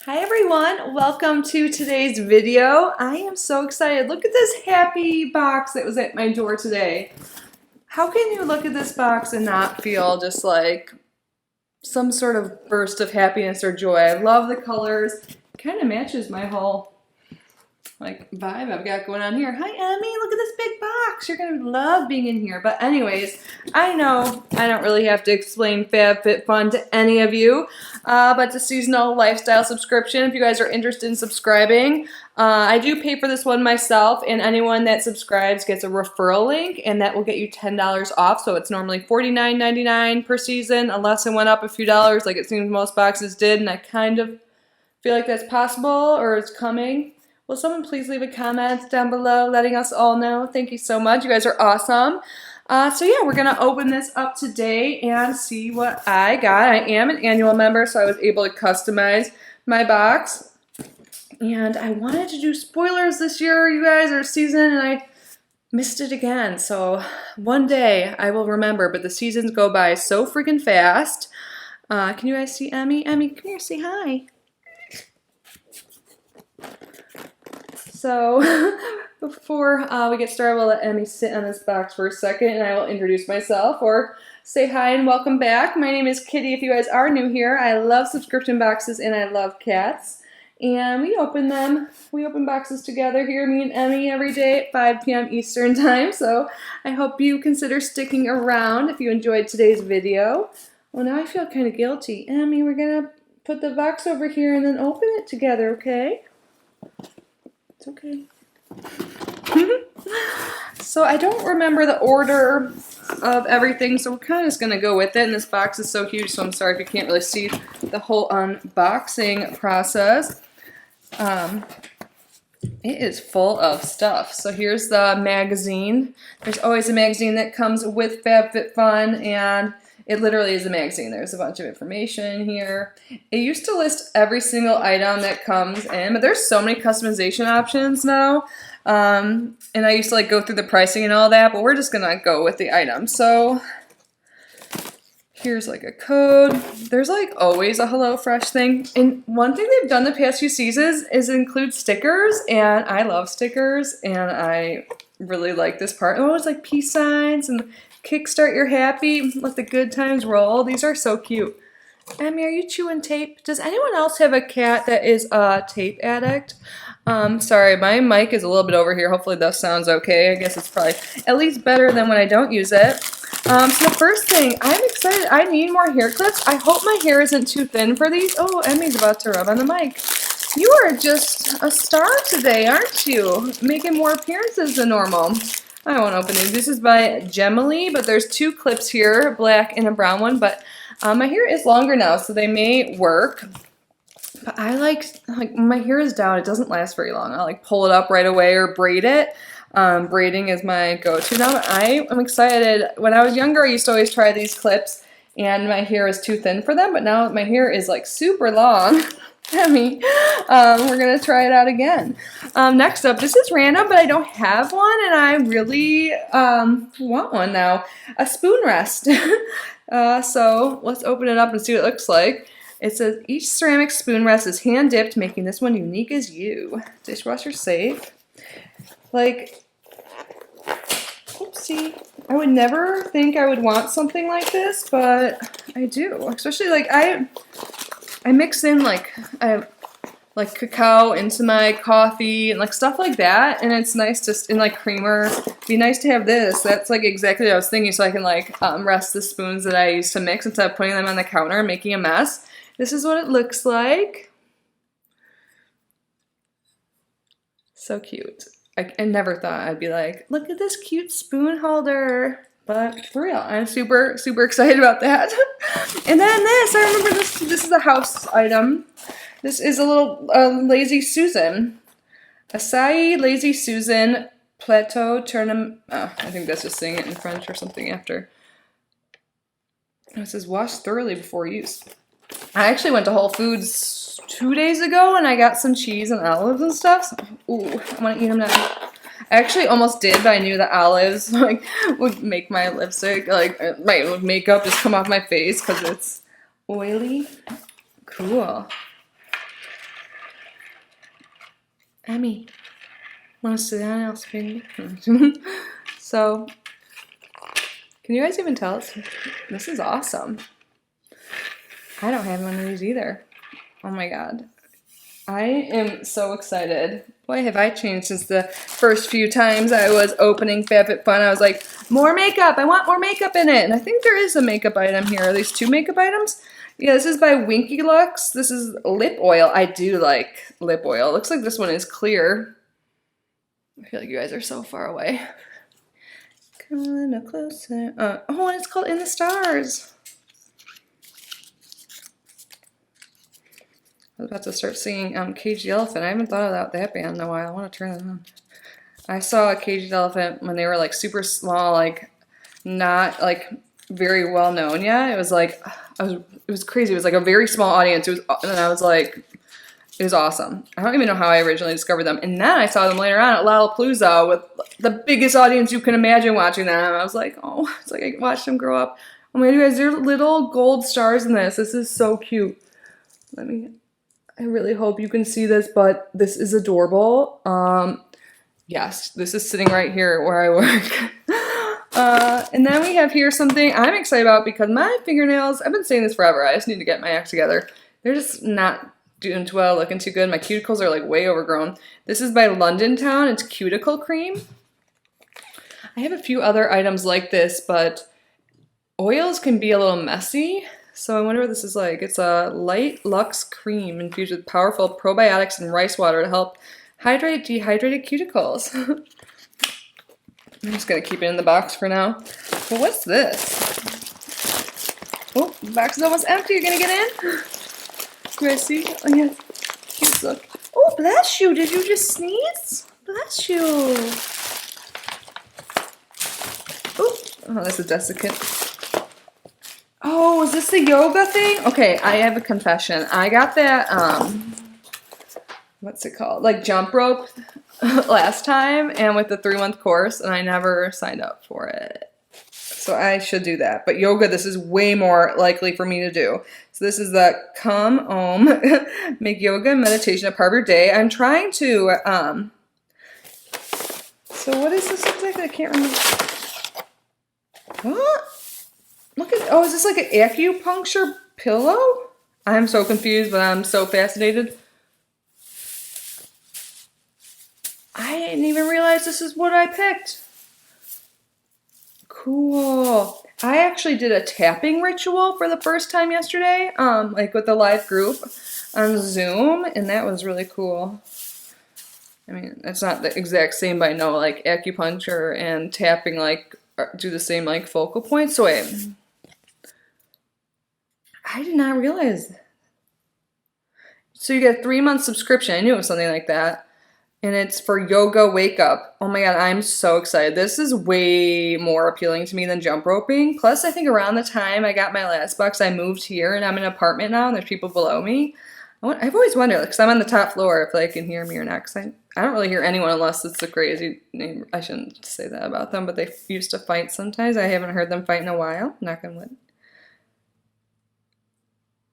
Hi everyone, welcome to today's video. I am so excited. Look at this happy box that was at my door today. How can you look at this box and not feel just like some sort of burst of happiness or joy? I love the colors. It kind of matches my whole vibe I've got going on here. Hi Emmy, look at this big box. You're gonna love being in here. But anyways, I know I don't really have to explain FabFitFun to any of you, but it's a seasonal lifestyle subscription. If you guys are interested in subscribing, I do pay for this one myself, and anyone that subscribes gets a referral link, and that will get you $10 off. So it's normally $49.99 per season, unless it went up a few dollars like it seems most boxes did, and I kind of feel like that's possible or it's coming. Will someone please leave a comment down below letting us all know? Thank you so much. You guys are awesome. So yeah, we're going to open this up today and see what I got. I am an annual member, so I was able to customize my box. And I wanted to do spoilers this year, you guys, or season, and I missed it again. So one day I will remember, but the seasons go by so freaking fast. Can you guys see Emmy? Emmy, come here, say hi. So before we get started, we'll let Emmy sit on this box for a second, and I will introduce myself or say hi and welcome back. My name is Kitty. If you guys are new here, I love subscription boxes and I love cats. And we open boxes together here, me and Emmy, every day at 5 p.m. Eastern time. So I hope you consider sticking around if you enjoyed today's video. Well, now I feel kind of guilty. Emmy, we're going to put the box over here and then open it together, okay? It's okay. So I don't remember the order of everything, so we're kind of just going to go with it. And this box is so huge, so I'm sorry if you can't really see the whole unboxing process. It is full of stuff. So here's the magazine. There's always a magazine that comes with FabFitFun, and it literally is a magazine. There's a bunch of information here. It used to list every single item that comes in, but there's so many customization options now. And I used to go through the pricing and all that, but we're just gonna go with the item. So here's a code. There's always a HelloFresh thing. And one thing they've done the past few seasons is include stickers, and I love stickers, and I really like this part. Oh, it's peace signs and kickstart your happy, let the good times roll. These are so cute. Emmy, are you chewing tape? Does anyone else have a cat that is a tape addict? Sorry, my mic is a little bit over here. Hopefully this sounds okay. I guess it's probably at least better than when I don't use it. So the first thing, I'm excited. I need more hair clips. I hope my hair isn't too thin for these. Oh, Emmy's about to rub on the mic. You are just a star today, aren't you? Making more appearances than normal. I won't open it. This is by Gemily, but there's two clips here, a black and a brown one, but my hair is longer now, so they may work. But I like my hair is down, it doesn't last very long. I pull it up right away or braid it. Braiding is my go-to now. I am excited. When I was younger, I used to always try these clips, and my hair is too thin for them, but now my hair is super long. Emmy, we're gonna try it out again. Next up, this is random, but I don't have one, and I really want one now. A spoon rest. So let's open it up and see what it looks like. It says each ceramic spoon rest is hand dipped, making this one unique as you. Dishwasher safe. Oopsie. I would never think I would want something like this, but I do. Especially I mix in cacao into my coffee and stuff like that, and it's nice just in creamer. It'd be nice to have this. That's exactly what I was thinking, so I can rest the spoons that I used to mix instead of putting them on the counter and making a mess. This is what it looks like. So cute. I never thought I'd be look at this cute spoon holder. But for real, I'm super, super excited about that. And then this, I remember this is a house item. This is a little Lazy Susan. Acai Lazy Susan Plateau Tournament. Oh, I think that's just saying it in French or something after. It says wash thoroughly before use. I actually went to Whole Foods 2 days ago and I got some cheese and olives and stuff. So, ooh, I want to eat them now. I actually almost did, but I knew the olives would make my lipstick, my makeup just come off my face because it's oily. Cool. Emmy, want to sit down? I'll spin you. So, can you guys even tell? This is awesome. I don't have one of these either. Oh my god. I am so excited. Boy, have I changed since the first few times I was opening FabFitFun. I was like, more makeup. I want more makeup in it. And I think there is a makeup item here. Are these 2 makeup items? Yeah, this is by Winky Lux. This is lip oil. I do like lip oil. It looks like this one is clear. I feel like you guys are so far away. Come a little closer. Oh, and it's called In the Stars. I was about to start singing Cage the Elephant. I haven't thought about that band in a while. I want to turn that on. I saw Cage the Elephant when they were like super small, like not like very well known yet. It was like it was crazy. It was like a very small audience. And I was like, it was awesome. I don't even know how I originally discovered them. And then I saw them later on at Lollapalooza with the biggest audience you can imagine watching them. I was like, oh, it's like I watched them grow up. Oh my god, you guys, there are little gold stars in this. This is so cute. I really hope you can see this, but this is adorable. Yes, this is sitting right here where I work. And then we have here something I'm excited about because my fingernails, I've been saying this forever, I just need to get my act together. They're just not doing too well, looking too good. My cuticles are like way overgrown. This is by London Town. It's cuticle cream. I have a few other items like this, but oils can be a little messy. So I wonder what this is like. It's a light luxe cream infused with powerful probiotics and rice water to help hydrate dehydrated cuticles. I'm just going to keep it in the box for now. But what's this? Oh, the box is almost empty. You're going to get in? You guys see? Oh, yeah. Cute look. Oh, bless you. Did you just sneeze? Bless you. Oh, that's a desiccant. Oh, is this the yoga thing? Okay, I have a confession. I got that, what's it called? Like jump rope last time and with the 3-month course, and I never signed up for it. So I should do that. But yoga, this is way more likely for me to do. So this is the Come Home, make yoga and meditation a part of your day. I'm trying to, so what is this exactly? I can't remember. What? Look at, oh, is this like an acupuncture pillow? I'm so confused, but I'm so fascinated. I didn't even realize this is what I picked. Cool. I actually did a tapping ritual for the first time yesterday, like with the live group on Zoom, and that was really cool. I mean, it's not the exact same, but I know like acupuncture and tapping like do the same like focal points. So wait. I did not realize. So you get a 3-month subscription. I knew it was something like that. And it's for Yoga Wake Up. Oh my god, I'm so excited. This is way more appealing to me than jump roping. Plus, I think around the time I got my last box, I moved here and I'm in an apartment now and there's people below me. I've always wondered, because I'm on the top floor, if they can hear me or not. Because I don't really hear anyone unless it's a crazy name. I shouldn't say that about them, but they used to fight sometimes. I haven't heard them fight in a while. Knock on wood.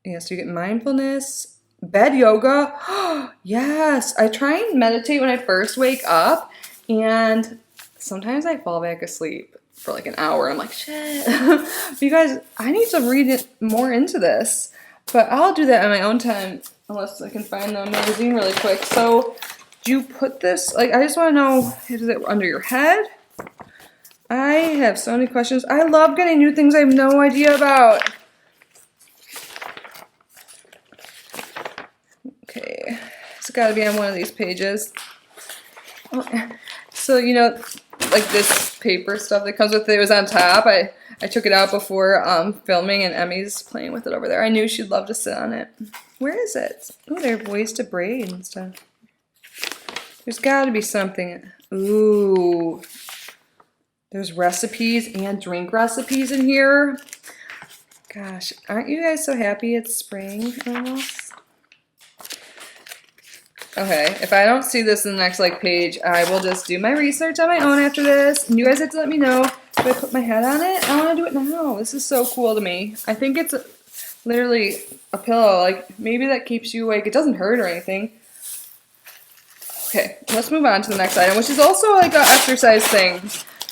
Yeah, so you get mindfulness, bed yoga. Yes, I try and meditate when I first wake up, and sometimes I fall back asleep for like an hour. I'm like, shit. But you guys, I need to read it more into this, but I'll do that on my own time, unless I can find the magazine really quick. So, do you put this, like, I just want to know, is it under your head? I have so many questions. I love getting new things I have no idea about. Okay, it's got to be on one of these pages. Oh, so, you know, like this paper stuff that comes with it was on top. I took it out before filming, and Emmy's playing with it over there. I knew she'd love to sit on it. Where is it? Oh, there are ways to braid and stuff. There's got to be something. Ooh. There's recipes and drink recipes in here. Gosh, aren't you guys so happy it's spring almost? Okay, if I don't see this in the next like page, I will just do my research on my own after this. And you guys have to let me know if I put my head on it. I want to do it now. This is so cool to me. I think it's literally a pillow. Like, maybe that keeps you awake. It doesn't hurt or anything. Okay, let's move on to the next item, which is also like an exercise thing.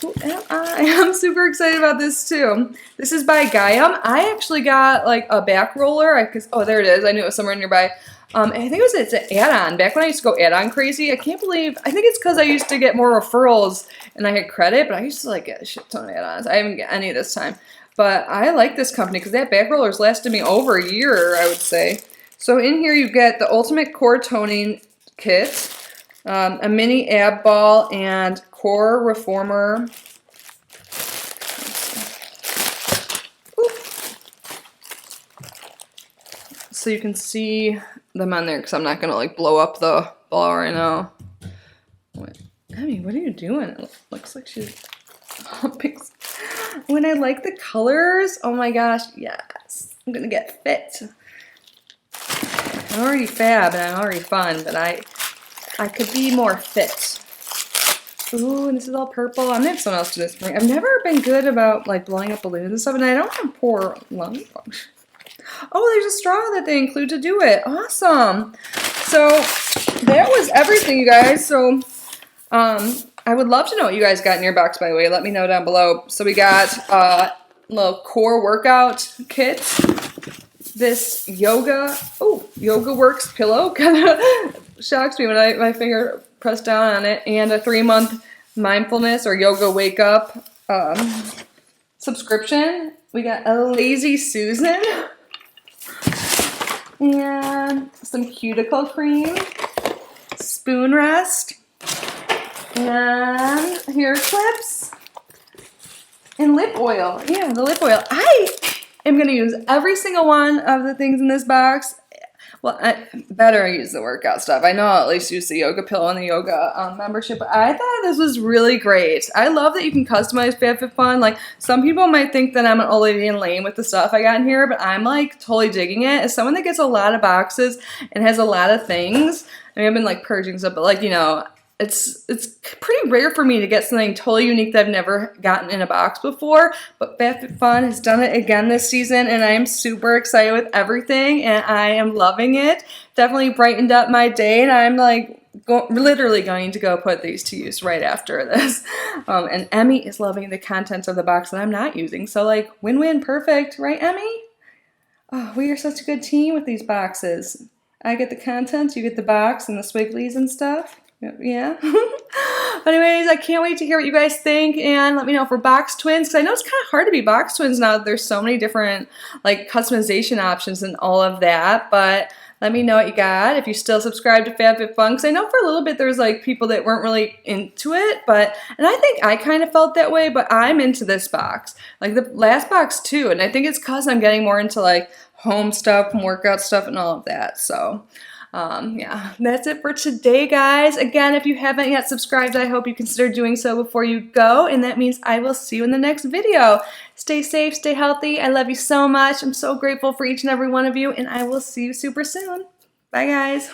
Who am I? I'm super excited about this too. This is by Gaiam. I actually got like a back roller. Oh, there it is. I knew it was somewhere nearby. I think it's an add-on. Back when I used to go add-on crazy, I think it's because I used to get more referrals and I had credit, but I used to like get a shit ton of add-ons. I haven't got any this time. But I like this company because that back roller's lasted me over a year, I would say. So in here you get the Ultimate Core Toning Kit, a mini ab ball, and core reformer. So you can see them on there because I'm not going to like blow up the ball right now. What? Emmy, what are you doing? It looks like she's humping. When I like the colors, oh my gosh, yes. I'm going to get fit. I'm already fab and I'm already fun, but I could be more fit. Ooh, and this is all purple. I'm gonna have someone else do this for me. I've never been good about like blowing up balloons and stuff, and I don't have poor lung function. Oh, there's a straw that they include to do it. Awesome. So that was everything, you guys. So I would love to know what you guys got in your box, by the way. Let me know down below. So we got a little core workout kit. This Yoga Works pillow kind of shocks me when my finger pressed down on it, and a 3-month mindfulness or yoga wake up subscription. We got a Lazy Susan and some cuticle cream, spoon rest, and hair clips, and lip oil. Yeah, the lip oil. I am going to use every single one of the things in this box. Well, I better use the workout stuff. I know I'll at least use the yoga pillow and the yoga membership, but I thought this was really great. I love that you can customize FabFitFun. Like, some people might think that I'm an old lady and lame with the stuff I got in here, but I'm like totally digging it. As someone that gets a lot of boxes and has a lot of things, I mean, I've been like purging stuff, but like, you know, it's pretty rare for me to get something totally unique that I've never gotten in a box before, but FabFitFun has done it again this season, and I am super excited with everything, and I am loving it. Definitely brightened up my day, and I'm like literally going to go put these to use right after this. And Emmy is loving the contents of the box that I'm not using, so like win-win, perfect, right, Emmy? Oh, we are such a good team with these boxes. I get the contents, you get the box and the swigglies and stuff. Yeah. But anyways, I can't wait to hear what you guys think, and let me know if we're box twins, because I know it's kind of hard to be box twins now that there's so many different like customization options and all of that. But let me know what you got, if you still subscribe to FabFitFun, because I know for a little bit there's like people that weren't really into it, and I think I kind of felt that way, but I'm into this box, like the last box too, and I think it's because I'm getting more into like home stuff and workout stuff and all of that. So yeah, that's it for today, guys. Again, if you haven't yet subscribed, I hope you consider doing so before you go, and that means I will see you in the next video. Stay safe, stay healthy. I love you so much. I'm so grateful for each and every one of you, and I will see you super soon. Bye, guys.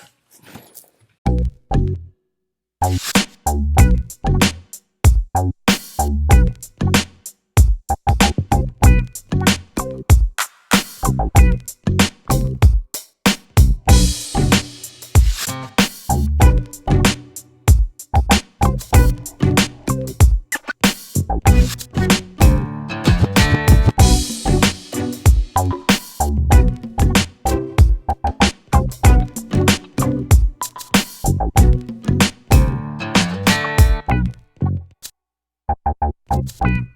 Bye.